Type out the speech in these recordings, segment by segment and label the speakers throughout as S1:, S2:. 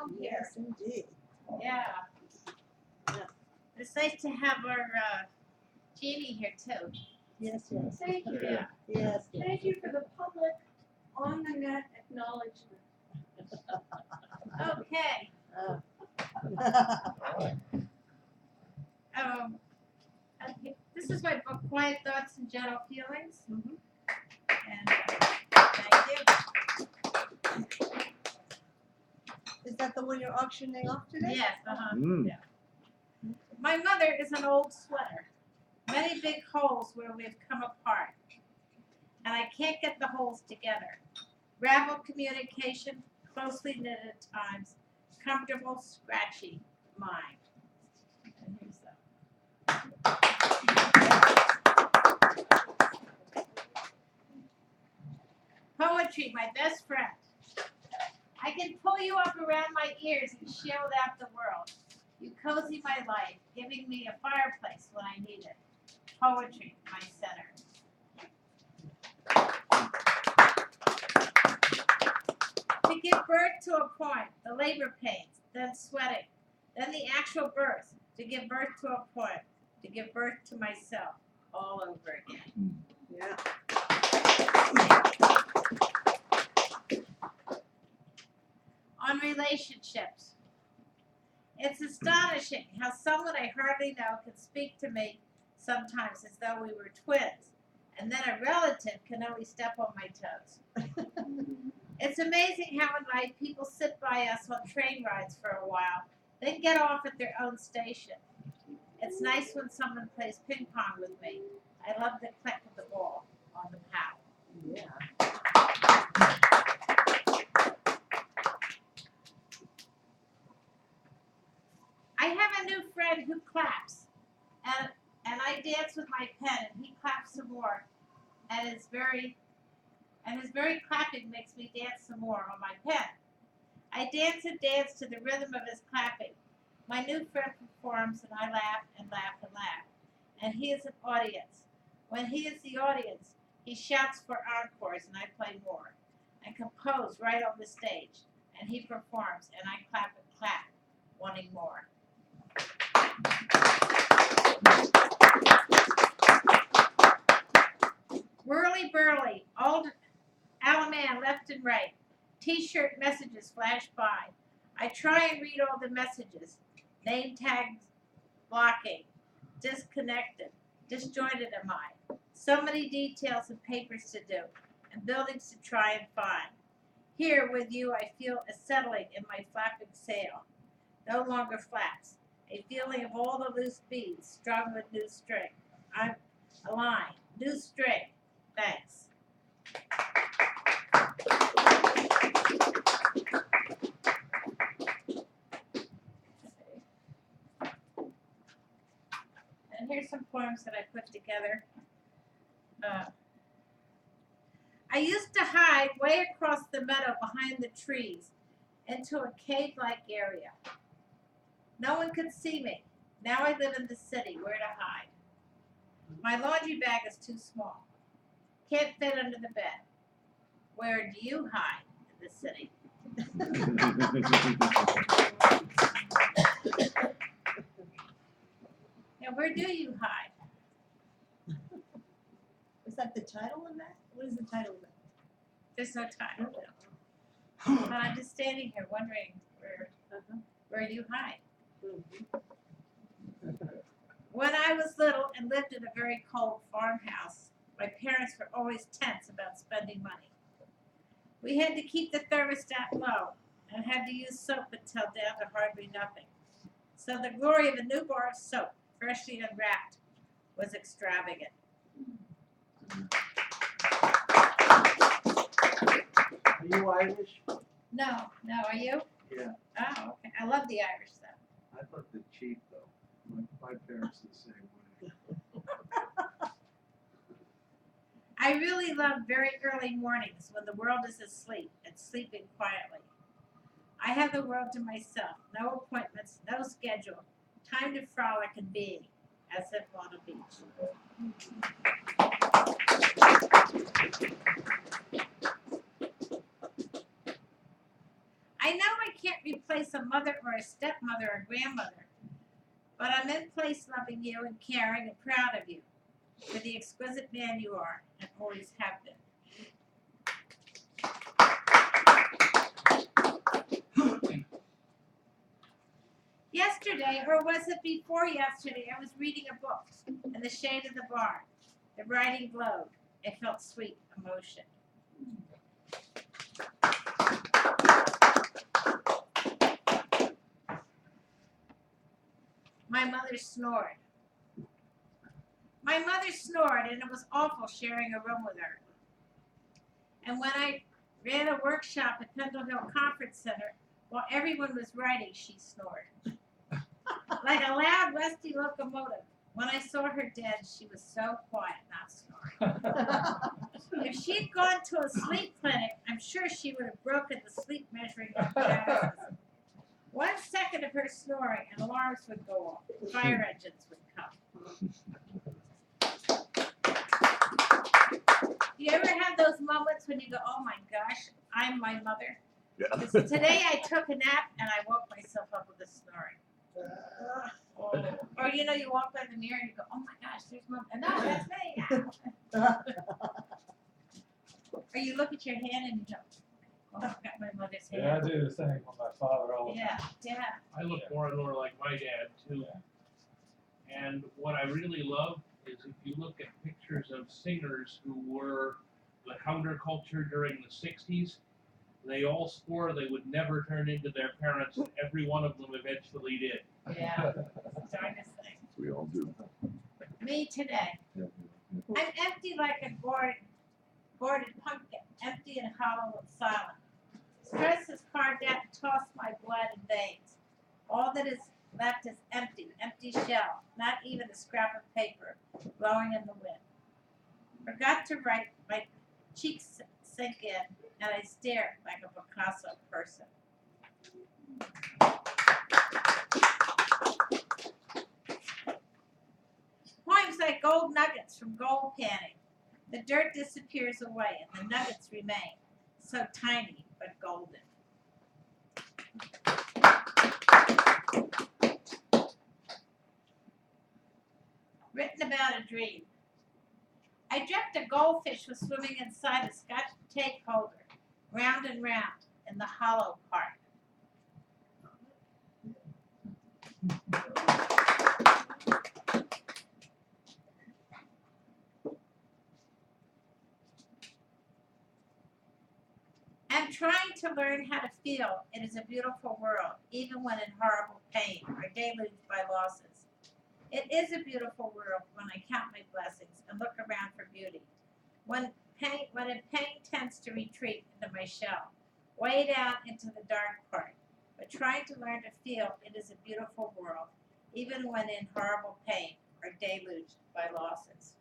S1: home here.
S2: Yes, indeed.
S1: Yeah.
S2: Yeah.
S1: It's nice to have our Jamie here too.
S2: Yes, yes.
S3: Thank you.
S1: Yeah.
S2: Yes.
S3: Thank you for the public on the net acknowledgement.
S1: Okay. This is my book, Quiet Thoughts and Gentle Feelings.
S2: Mhm.
S1: And thank you.
S2: Is that the one you're auctioning off today?
S1: Yes,
S4: Mm.
S1: Yeah. My mother is an old sweater. Many big holes where we've come apart. And I can't get the holes together. Ravel communication, closely knit at times, comfortable, scratchy mind. And here's the poetry, my best friend. I can pull you up around my ears and shield out the world. You cozy my life, giving me a fireplace when I need it. Poetry, my center. To give birth to a point, the labor pains, then sweating, then the actual birth. To give birth to a point, to give birth to myself, all over again.
S2: Yeah.
S1: On relationships. It's astonishing how someone I hardly know can speak to me sometimes as though we were twins, and then a relative can only step on my toes. It's amazing how in life people sit by us on train rides for a while, then get off at their own station. It's nice when someone plays ping pong with me. I love the click of the ball on the paddle.
S2: Yeah.
S1: I have a new friend who claps, and I dance with my pen, and he claps some more, and his very clapping makes me dance some more on my pen. I dance and dance to the rhythm of his clapping. My new friend performs, and I laugh and laugh and laugh, and he is an audience. When he is the audience, he shouts for encores, and I play more, and compose right on the stage, and he performs, and I clap and clap, wanting more. Whirly burly, old Alaman left and right. T-shirt messages flash by. I try and read all the messages. Name tags blocking. Disconnected. Disjointed am I. So many details and papers to do, and buildings to try and find. Here with you I feel a settling in my flapping sail. No longer flaps. A feeling of all the loose beads strung with new string. I'm aligned. New string. Thanks. And here's some poems that I put together. I used to hide way across the meadow behind the trees into a cave-like area. No one could see me. Now I live in the city. Where to hide? My laundry bag is too small. Can't fit under the bed. Where do you hide in the city? Now, where do you hide?
S2: Is that the title of that? What is the title of that?
S1: There's no time. But I'm just standing here wondering where you hide. When I was little and lived in a very cold farmhouse, my parents were always tense about spending money. We had to keep the thermostat low and had to use soap until down to hardly nothing. So the glory of a new bar of soap, freshly unwrapped, was extravagant.
S4: Are you Irish?
S1: No, are you?
S4: Yeah.
S1: Oh, okay. I love the Irish stuff.
S4: I thought the chief though. My parents the same way.
S1: I really love very early mornings when the world is asleep and sleeping quietly. I have the world to myself, no appointments, no schedule, time to frolic and be, as if on a beach. I know I can't replace a mother or a stepmother or grandmother, but I'm in place loving you and caring and proud of you for the exquisite man you are and always have been. Yesterday, or was it before yesterday, I was reading a book in the shade of the barn. The writing glowed. It felt sweet emotion. My mother snored. My mother snored, and it was awful sharing a room with her. And when I ran a workshop at Pendle Hill Conference Center, while everyone was writing, she snored. Like a loud, rusty locomotive. When I saw her dead, she was so quiet, not snoring. If she'd gone to a sleep clinic, I'm sure she would have broken the sleep measuring apparatus. 1 second of her snoring, and alarms would go off. Fire engines would come. Do you ever have those moments when you go, oh my gosh, I'm my mother?
S5: Yeah.
S1: 'Cause today I took a nap and I woke myself up with a snoring. Or you walk by the mirror and you go, oh my gosh, there's mom. And no, that's me. Or you look at your hand and you go, oh, I've got my mother's hand.
S6: Yeah, I do the same with my father all the time.
S1: Yeah.
S7: I look more and more like my dad too. And what I really love is if you look at pictures of singers who were the counterculture during the 60s, they all swore they would never turn into their parents, and every one of them eventually did.
S1: Yeah. Darndest thing.
S5: We all do.
S1: Me today. I'm empty like a boarded pumpkin, empty and hollow and silent. Stress has carved out and tossed my blood and veins. All that is left is empty shell, not even a scrap of paper, blowing in the wind. Forgot to write, my cheeks sink in, and I stare like a Picasso person. Poems like gold nuggets from gold panning. The dirt disappears away and the nuggets remain, so tiny but golden. Written about a dream. I dreamt a goldfish was swimming inside a Scotch tape holder, round and round in the hollow part. I'm trying to learn how to feel it is a beautiful world, even when in horrible pain or deluged by losses. It is a beautiful world when I count my blessings and look around for beauty. When pain tends to retreat into my shell, way down into the dark part, but trying to learn to feel it is a beautiful world, even when in horrible pain or deluged by losses.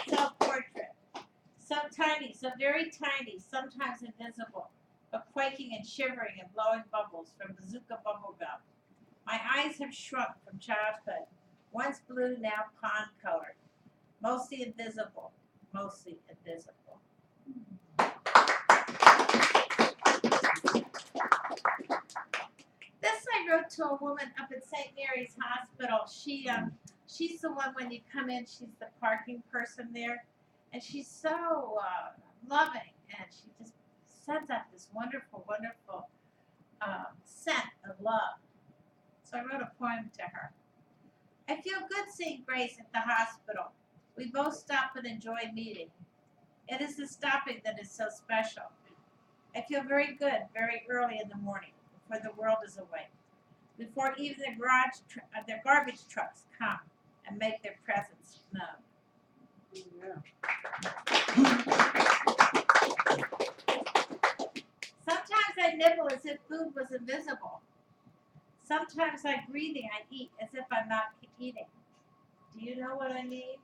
S1: Self-portrait. So tiny, so very tiny, sometimes invisible, but quaking and shivering and blowing bubbles from bazooka bubble gum. My eyes have shrunk from childhood, once blue, now pond-colored, mostly invisible, mostly invisible. This I wrote to a woman up at St. Mary's Hospital. She's the one when you come in, she's the parking person there, and she's so loving, and she just sends out this wonderful, wonderful scent of love. So I wrote a poem to her. I feel good seeing Grace at the hospital. We both stop and enjoy meeting. It is the stopping that is so special. I feel very good very early in the morning, before the world is awake, before even the garbage trucks come and make their presence known. Sometimes I nibble as if food was invisible. Sometimes I breathing, I eat as if I'm not eating. Do you know what I mean?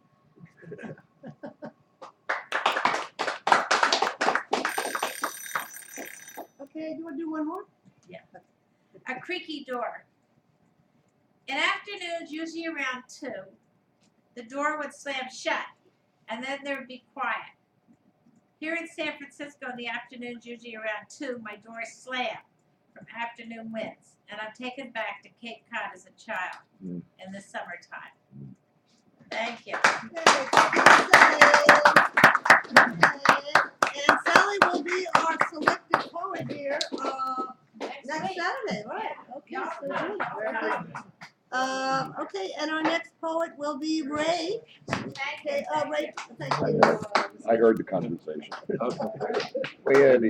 S2: Okay, do you want to do one more?
S1: Yeah. A creaky door. In afternoons, usually around 2, the door would slam shut, and then there would be quiet. Here in San Francisco in the afternoons, usually around 2, my doors slam from afternoon winds, and I'm taken back to Cape Cod as a child in the summertime. Thank you.
S2: Okay, thank you, Sally. Okay, and Sally will be our selected poet here, next Saturday, right? Okay, so good. Okay, and our next poet will be Ray. Okay, Ray, thank you.
S5: I heard the conversation. We had